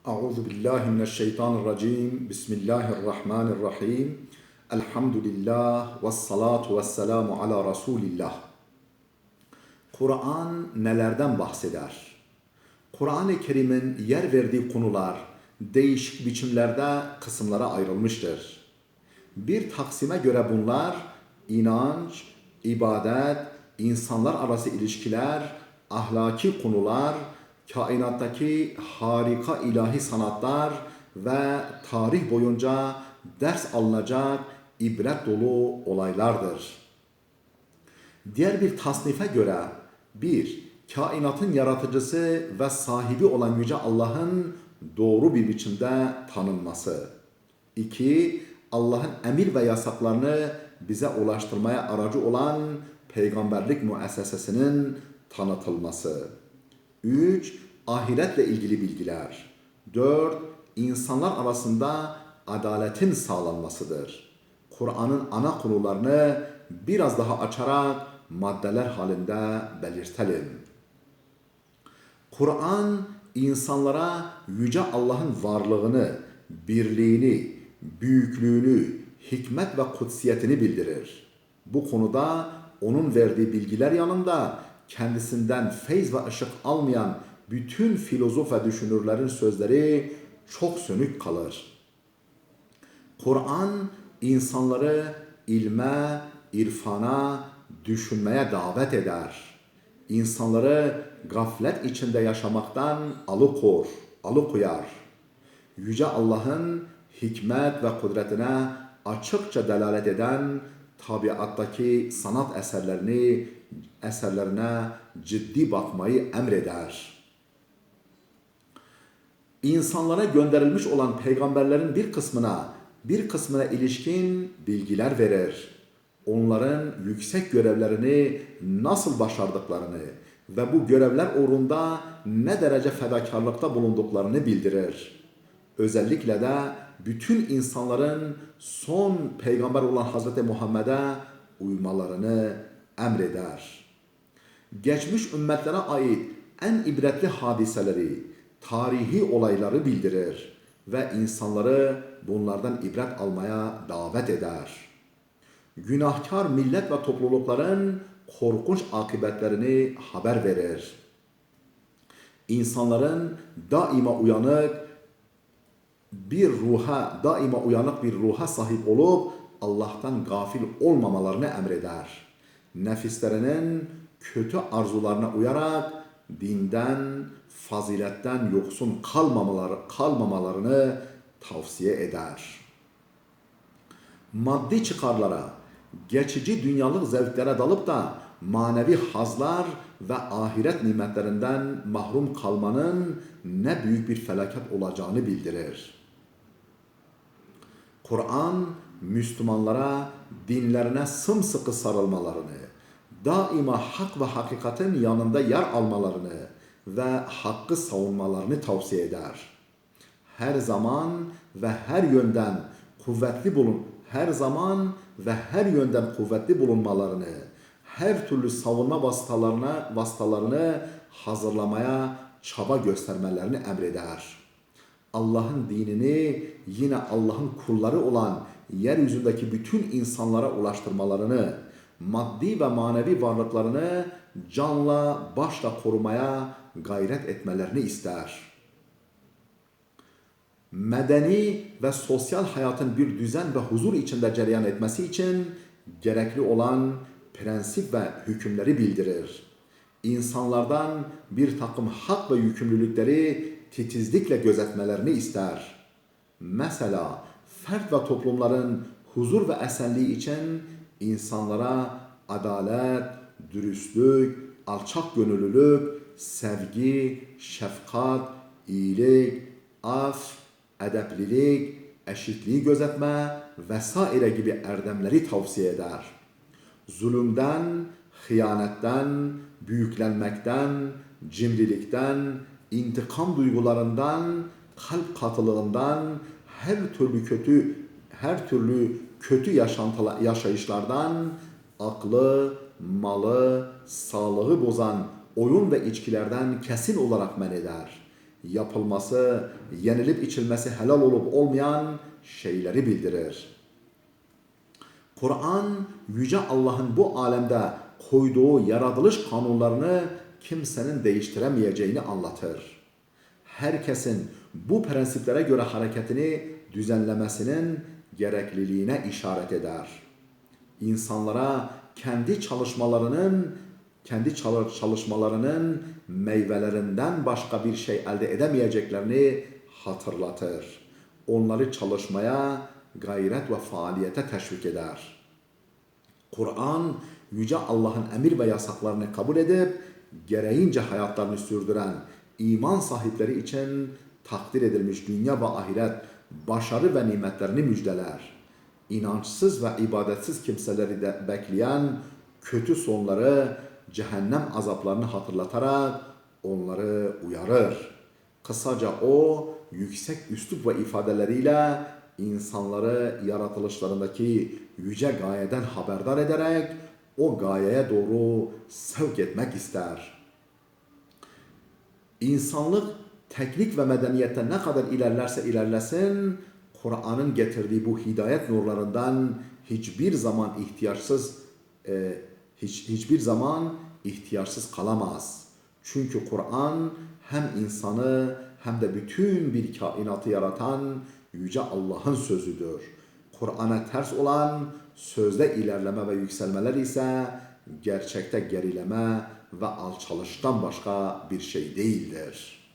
Euzu billahi mineşşeytanirracim. Bismillahirrahmanirrahim. Elhamdülillah ve salatu ve selamu ala Resulillah. Kur'an nelerden bahseder? Kur'an-ı Kerim'in yer verdiği konular değişik biçimlerde kısımlara ayrılmıştır. Bir taksime göre bunlar inanç, ibadet, insanlar arası ilişkiler, ahlaki konular, kainattaki harika ilahi sanatlar ve tarih boyunca ders alınacak ibret dolu olaylardır. Diğer bir tasnife göre bir, kainatın yaratıcısı ve sahibi olan Yüce Allah'ın doğru bir biçimde tanınması. 2. Allah'ın emir ve yasaklarını bize ulaştırmaya aracı olan peygamberlik müessesesinin tanıtılması. 3. Ahiretle ilgili bilgiler. 4. İnsanlar arasında adaletin sağlanmasıdır. Kur'an'ın ana konularını biraz daha açarak maddeler halinde belirtelim. Kur'an insanlara Yüce Allah'ın varlığını, birliğini, büyüklüğünü, hikmet ve kutsiyetini bildirir. Bu konuda onun verdiği bilgiler yanında kendisinden feyz ve ışık almayan bütün filozof ve düşünürlerin sözleri çok sönük kalır. Kur'an insanları ilme, irfana, düşünmeye davet eder. İnsanları gaflet içinde yaşamaktan alıkoyar. Yüce Allah'ın hikmet ve kudretine açıkça delalet eden tabiattaki sanat eserlerine ciddi bakmayı emreder. İnsanlara gönderilmiş olan peygamberlerin bir kısmına ilişkin bilgiler verir. Onların yüksek görevlerini nasıl başardıklarını ve bu görevler uğrunda ne derece fedakarlıkta bulunduklarını bildirir. Özellikle de bütün insanların son peygamber olan Hazreti Muhammed'e uymalarını emreder. Geçmiş ümmetlere ait en ibretli hadiseleri, tarihi olayları bildirir ve insanları bunlardan ibret almaya davet eder. Günahkar millet ve toplulukların korkunç akıbetlerini haber verir. İnsanların daima uyanık bir ruha sahip olup Allah'tan gafil olmamalarını emreder. Nefislerinin kötü arzularına uyarak dinden, faziletten yoksun kalmamalarını tavsiye eder. Maddi çıkarlara, geçici dünyalık zevklere dalıp da manevi hazlar ve ahiret nimetlerinden mahrum kalmanın ne büyük bir felaket olacağını bildirir. Kur'an, Müslümanlara dinlerine sımsıkı sarılmalarını, daima hak ve hakikatin yanında yer almalarını ve hakkı savunmalarını tavsiye eder. Her zaman ve her yönden kuvvetli bulunmalarını, her türlü savunma vasıtalarını hazırlamaya çaba göstermelerini emreder. Allah'ın dinini yine Allah'ın kulları olan yeryüzündeki bütün insanlara ulaştırmalarını, maddi ve manevi varlıklarını canla başla korumaya gayret etmelerini ister. Medeni ve sosyal hayatın bir düzen ve huzur içinde cereyan etmesi için gerekli olan prensip ve hükümleri bildirir. İnsanlardan bir takım hak ve yükümlülükleri titizlikle gözetmelerini ister. Mesela fert ve toplumların huzur ve esenliği için insanlara adalet, dürüstlük, alçak gönüllülük, sevgi, şefkat, iyilik, af, edeplilik, eşitliği gözetme vesaire gibi erdemleri tavsiye eder. Zulümden, hıyanetten, büyüklenmekten, cimrilikten, intikam duygularından, kalp katılığından, her türlü kötü yaşayışlardan, aklı, malı, sağlığı bozan oyun ve içkilerden kesin olarak men eder. yapılması, yenilip içilmesi helal olup olmayan şeyleri bildirir. Kur'an, Yüce Allah'ın bu alemde koyduğu yaratılış kanunlarını kimsenin değiştiremeyeceğini anlatır. Herkesin bu prensiplere göre hareketini düzenlemesinin gerekliliğine işaret eder. İnsanlara kendi çalışmalarının meyvelerinden başka bir şey elde edemeyeceklerini hatırlatır. Onları çalışmaya, gayret ve faaliyete teşvik eder. Kur'an, Yüce Allah'ın emir ve yasaklarını kabul edip gereğince hayatlarını sürdüren iman sahipleri için takdir edilmiş dünya ve ahiret başarı ve nimetlerini müjdeler. İnançsız ve ibadetsiz kimseleri de bekleyen kötü sonları, cehennem azaplarını hatırlatarak onları uyarır. Kısaca o yüksek üslup ve ifadeleriyle insanları yaratılışlarındaki yüce gayeden haberdar ederek o gayeye doğru sevk etmek ister. İnsanlık teknik ve medeniyette ne kadar ilerlerse ilerlesin, Kur'an'ın getirdiği bu hidayet nurlarından hiçbir zaman ihtiyaçsız kalamaz. Çünkü Kur'an hem insanı hem de bütün bir kainatı yaratan Yüce Allah'ın sözüdür. Kur'an'a ters olan sözde ilerleme ve yükselmeler ise gerçekte gerileme ve alçalıştan başka bir şey değildir.